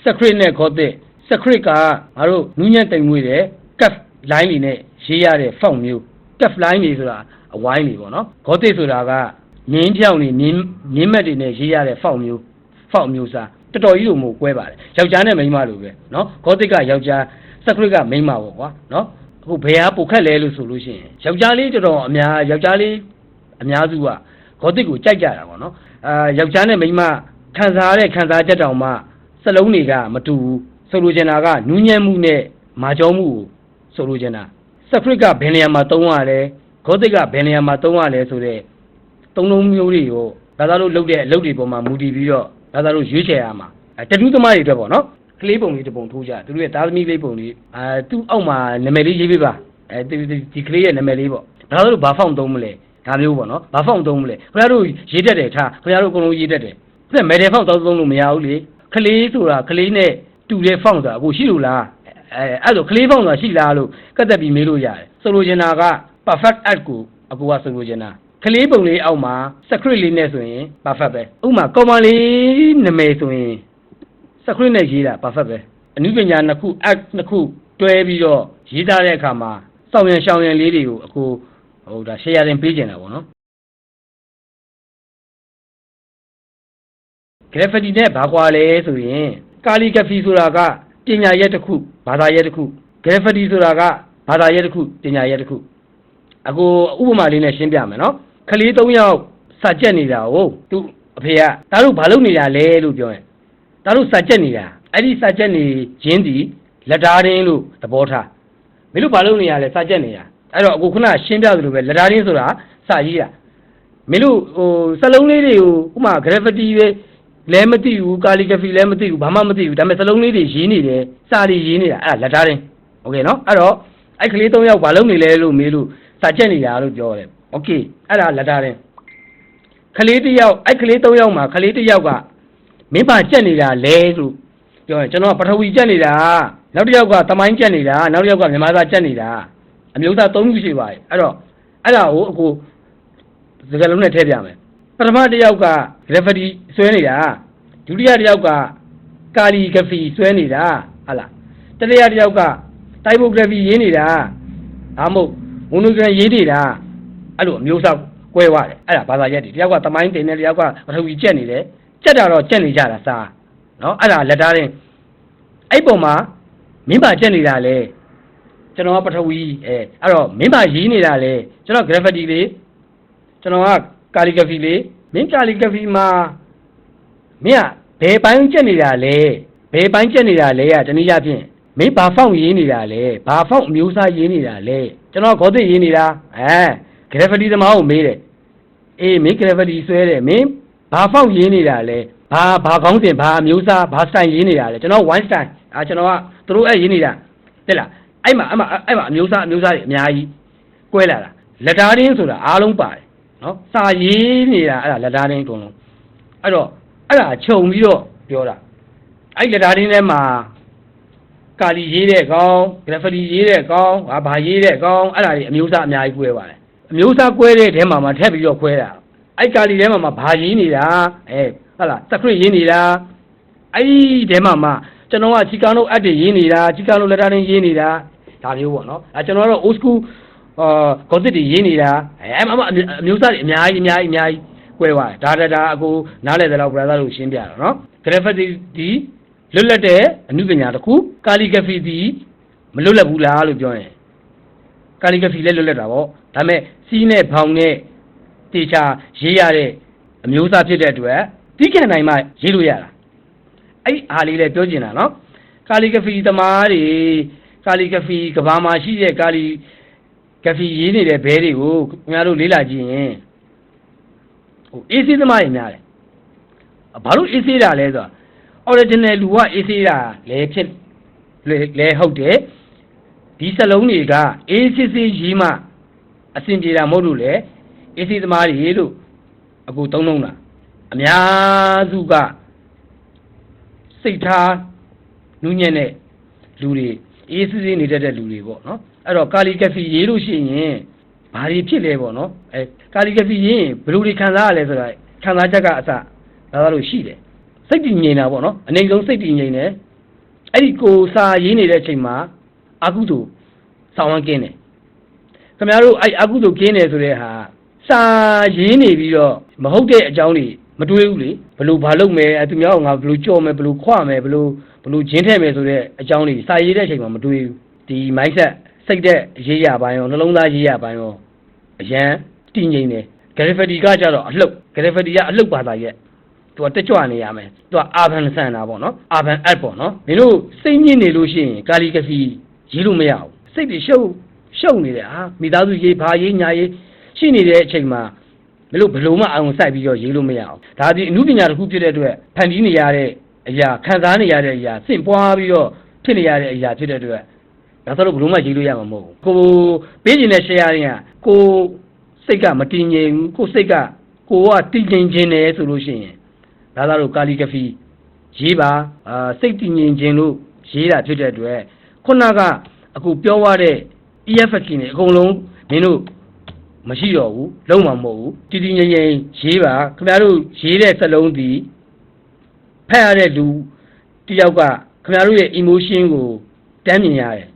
secret နဲ့ Gothic secret ကငါတို့နူးညံ့တိမ်မွေးတဲ့ curve line တွေနဲ့ရေးရတဲ့ font မျိုး curve line တွေဆိုတာအဝိုင်းတွေပေါ့နော် Gothic ဆိုတာကငင်းဖြောင်းနေမြင်းမက်တွေနဲ့ရေးရတဲ့ font မျိုးစားတော်တော်ကြီးလို့မို့ကွဲပါတယ်ယောက်ျားနဲ့မိန်းမလိုပဲနော် Gothic ကယောက်ျား secret ကမိန်းမပေါ့ကွာနော်အခုဘယ်ဟာပိုခက်လဲလို့ဆိုလို့ရှိရင်ယောက်ျားလေးတော်တော်အများယောက်ျားလေးအများစုက Gothic ကိုကြိုက်ကြတာပေါ့နော်ယောက်ျားနဲ့မိန်းမခံစားချက်တောင်မှစလုံးတွေကမတူဘူးဆိုလိုချင်တာကနူးညံ့မှုနဲ့မာကျောမှုကိုဆိုလိုချင်တာ secret ကဘယ်နေရာမှာသုံးရလဲ Gothic ကဘယ်နေရာမှာသုံးရလဲဆိုတဲ့သုံးလုံးမျိုးတွေကိုဘာသာလို့လုပ်တဲ့အလုပ်တွေပေါ်မှာမူတည်ပြီးတော့ဘာသာလို့ရွေးချယ်ရမှာတတူးသမားတွေအတွက်ပေါ့နော်ကလေးပုံလေးတစ်ပုံထိုးကြသူတို့ရဲ့သားသမီးလေးပုံလေးသူ့အောက်မှာနာမည်လေးရေးပေးပါဒီကလေးရဲ့နာမည်လေးပေါ့ဘာလို့ဘာဖောင့်သုံးမလဲဒါမျိုးပေါ့နော်ဘာဖောင့်သုံးမလဲခင်ဗျားတို့ရေးတတ်တယ်ထားခင်ဗျားတို့အကုန်လုံးရေးတတ်တယ်ပြမယ်တယ်ဖောင့်သုံးလို့မရဘူးလေကလေးဆိုတာကလေးနဲ့တူတဲ့ဖောင့်ဆိုတာအခုရှိလို့လားအဲ့လိုကလေးဖောင့်ဆိုတာရှိလားလို့ကတ်သက်ပြီးမေးလို့ရတယ်ဆိုလိုချင်တာက perfect act ကိုအကူကဆိုလိုချင်တာကလေးပုံလေးအောက်မှာ secret လေးနဲ့ဆိုရင် perfect ပဲဥပမာကောင်မလေးနာမည်ဆိုရင် secret နဲ့ရေးတာ perfect ပဲအနုပညာနှစ်ခု act နှစ်ခုတွဲပြီးတော့ရေးသားတဲ့အခါမှာစောင့်ရန်ရှောင်ရန်လေးတွေကိုအခုဟိုဒါ share တင်ပေးကြတာပေါ့နော် graffiti နဲ့ဘာကွာလဲဆိုရင် calligraphy ဆိုတာကပညာရပ်တစ်ခုဘာသာရပ်တစ်ခု graffiti ဆိုတာကဘာသာရပ်တစ်ခုပညာရပ်တစ်ခုအခုဥပမာလေးနဲ့ရှင်းပြမယ်နော်ကလေး၃ယောက်စာကြက်နေတာဟုတ်သူအဖေကဒါတို့ဘာလုပ်နေတာလဲလို့ပြောရင်ဒါတို့စာကြက်နေတာအဲ့ဒီစာကြက်နေခြင်းဒီလက်ဓာရင်းလို့သဘောထားမင်းတို့ဘာလုပ်နေရလဲစာကြက်နေတာအဲ့တော့အခုခုနရှင်းပြသလိုပဲလက်ဓာရင်းဆိုတာစာရေးတာမင်းတို့ဟိုစလုံးလေးတွေကိုဥပမာ graffiti ပဲလဲမသိဘူး calligraphy လဲမသိဘူးဘာမှမသိဘူးဒါပေမဲ့စလုံးလေးတွေရေးနေတယ်စာတွေရေးနေတာအဲ့ဒါလက်ဓာရင်းโอเคနော်အဲ့တော့အဲ့ကလေး၃ယောက်ဘာလုပ်နေလဲလို့မေးလို့စာကြက်နေတာလို့ပြောတယ်โอเคအဲ့ဒါလက်ဓာရင်းကလေးတစ်ယောက်အဲ့ကလေး၃ယောက်မှာကလေးတစ်ယောက်ကမင်းဘာကြက်နေတာလဲလို့ပြောရင်ကျွန်တော်ပထဝီကြက်နေတာနောက်တစ်ယောက်ကသမိုင်းကြက်နေတာနောက်တစ်ယောက်ကမြန်မာသားကြက်နေတာအမျိုးသား၃ခုရှိပါတယ်အဲ့တော့အဲ့ဒါကိုအခုစကားလုံးနဲ့ထည့်ပြမယ်ပထမတစ်ယောက်က graffiti ဆွဲနေတာဒုတိယတစ်ယောက်က calligraphy ဆွဲနေတာဟုတ်လားတတိယတစ်ယောက်က typography ရေးနေတာဒါမှမဟုတ် monogram ရေးနေတာအဲ့လိုအမျိုးအစားကွဲသွားတယ်အဲ့ဒါဘာသာရပ်တွေတယောက်ကသမိုင်းတင်တယ်တယောက်ကပထဝီကြက်နေတယ်ကြက်တာတော့ကြက်နေကြတာစားနော်အဲ့ဒါလက်ဓာရင်းအဲ့ပုံမှာမင်းပါကြက်နေတာလေကျွန်တော်ကပထဝီအဲ့တော့မင်းပါရေးနေတာလေကျွန်တော် graffiti လေးကျွန်တော်က calligraphy လေးမင်း calligraphy မှာမင်းကဘယ်ပိုင်းကြက်နေတာလဲဘယ်ပိုင်းကြက်နေတာလဲကတနည်းအားဖြင့်မင်းဘာဖောင့်ရေးနေတာလဲဘာဖောင့်အမျိုးအစားရေးနေတာလဲကျွန်တော် Gothic ရေးနေတာgraffiti သမားကိုမေးတယ်အေးမင်း graffiti ဆွဲတယ်မင်းဘာဖောင့်ရေးနေတာလဲဘာခေါင်းစဉ်ဘာအမျိုးအစားဘာ style ရေးနေတာလဲကျွန်တော် one style ကျွန်တော်ကသူတို့အဲ့ရေးနေတာတဲ့လားအဲ့မှာအမျိုးအစားတွေအများကြီးကွဲလာတာလက်ဓာရင်းဆိုတာအားလုံးပါတယ်နော်စာရေးနေတာအဲ့ဒါလက်ဓာရင်းအကုန်လုံးအဲ့တော့အဲ့ဒါခြုံပြီးတော့ပြောတာအဲ့လက်ဓာရင်းထဲမှာကာလီရေးတဲ့ကောင်း graffiti ရေးတဲ့ကောင်းဘာရေးတဲ့ကောင်းအဲ့ဒါတွေအမျိုးအစားအများကြီးကွဲပါတယ်အမျိုးအစားကွဲတဲ့ထဲမှာထည့်ပြီးတော့ခွဲတာအဲ့ကာလီထဲမှာဘာရေးနေတာဟုတ်လား secret ရေးနေတာအဲ့ဒီထဲမှာကျွန်တော်ကချီကန်တို့အပ်တွေရေးနေတာချီကန်တို့လက်ဓာရင်းရေးနေတာဒါမျိုးပေါ့နော်ကျွန်တော်ကတော့ old school Gothic တွေရေးနေတာအမျိုးအစားတွေအများကြီးကွဲသွားတယ်ဒါအကိုနားလည်တယ်လို့ brother တို့ရှင်းပြတာနော် graffiti ဒီလွတ်လပ်တဲ့အနုပညာတစ်ခု calligraphy ဒီမလွတ်လပ်ဘူးလားလို့ပြောရင် calligraphy လည်းလွတ်လပ်တာပေါ့ဒါပေမဲ့စီးနဲ့ဘောင်နဲ့တေချာရေးရတဲ့အမျိုးအစားဖြစ်တဲ့အတွက်တီးခံနိုင်မှရေးလို့ရတာအဲ့အားလေးလည်းပြောချင်တာနော် calligraphy သမားတွေ calligraphy ကဘာမှာရှိတဲ့ calligraphy ရေးနေတဲ့ဘဲတွေကိုခင်ဗျားတို့လေ့လာကြည့်ရင်အေးဆေးသမားတွေများတယ်ဘာလို့အေးဆေးတာလဲဆိုတော့ original လူကအေးဆေးတာလည်းဖြစ်လဲဟုတ်တယ်ဒီစလုံးတွေကအေးဆေးရေးမှအဆင်ပြေတာမဟုတ်လို့လေအေးဆေးသမားတွေလို့အခုသုံးလုံးတာအများစုကစိတ်ထားနူးညံ့တဲ့လူတွေအေးဆေးနေတတ်တဲ့လူတွေပေါ့နော်အဲ့တော့ calligraphy ရေးလို့ရှိရင်ဘာတွေဖြစ်လဲပေါ့နော်calligraphy ရေးရင်ဘယ်လိုတွေခံစားရလဲဆိုတာခံစားချက်ကအစဒါလို့ရှိတယ်စိတ်တည်ငြိမ်တာပေါ့နော်အနေဆုံးစိတ်တည်ငြိမ်တယ် အဲ့ဒီကိုစာရေးနေတဲ့အချိန်မှာအကုသိုလ်ဆောင်ဝန်းကင်းတယ်ခင်ဗျားတို့အဲ့အကုသိုလ်ကင်းတယ်ဆိုတဲ့ဟာစာရေးနေပြီးတော့မဟုတ်တဲ့အကြောင်းတွေမတွေးဘူးလေဘလို့ဘာလုပ်မယ်သူများကငါဘလို့ကြော်မယ်ဘလို့ခွမယ်ဘလို့ဂျင်းထည့်မယ်ဆိုတဲ့အကြောင်းတွေစာရေးတဲ့အချိန်မှာမတွေးဘူးဒီ mindset စိတ်တဲ့ရေးရပိုင်းရောနှလုံးသားရေးရပိုင်းရောအရန်တည်ငြိမ်တယ် gravity ကကြတော့အလှုပ် gravity ကအလှုပ်ပါတာရဲ့သူကတက်ကြွနေရမယ်သူကအာဘန်ဆန်တာပေါ့နော်အာဘန်အပ်ပေါ့နော်မင်းတို့စိတ်ညစ်နေလို့ရှိရင်ကာလီဂဖီရေးလို့မရဘူးစိတ်တွေရှုပ်နေတယ်ဟာမိသားစုရေးဘာရေးညာရေးရှိနေတဲ့အချိန်မှာမလို့ဘလို့မှအောင်စိုက်ပြီးတော့ရေးလို့မရအောင်ဒါဒီအမှုပညာတစ်ခုဖြစ်တဲ့အတွက်ဖန်တီးနေရတဲ့အရာခံစားနေရတဲ့အရာစင့်ပွားပြီးတော့ဖြစ်နေရတဲ့အရာဖြစ်တဲ့အတွက်ဒါဆိုတော့ဘလို့မှရေးလို့ရမှာမဟုတ်ဘူးကိုပေးခြင်းနဲ့ share ရင်ကိုစိတ်ကမတည်ငြိမ်ဘူးကိုစိတ်ကကိုကတည်ငြိမ်ခြင်းနဲ့ဆိုလို့ရှိရင်ဒါသာတော့ကာလီဂဖီရေးပါစိတ်တည်ငြိမ်ခြင်းလို့ရေးတာဖြစ်တဲ့အတွက်ခုနကအခုပြောရတဲ့ EFT နဲ့အကုန်လုံးမင်းတို့မရှိတော့ဘူးလုံးဝမဟုတ်ဘူးတည်တည်ငြိမ်ငြိမ်ရေးပါခင်ဗျားတို့ရေးတဲ့စလုံးဒီဖတ်ရတဲ့လူတယောက်ကခင်ဗျားတို့ရဲ့ emotion ကိုတန်းမြင်ရတယ်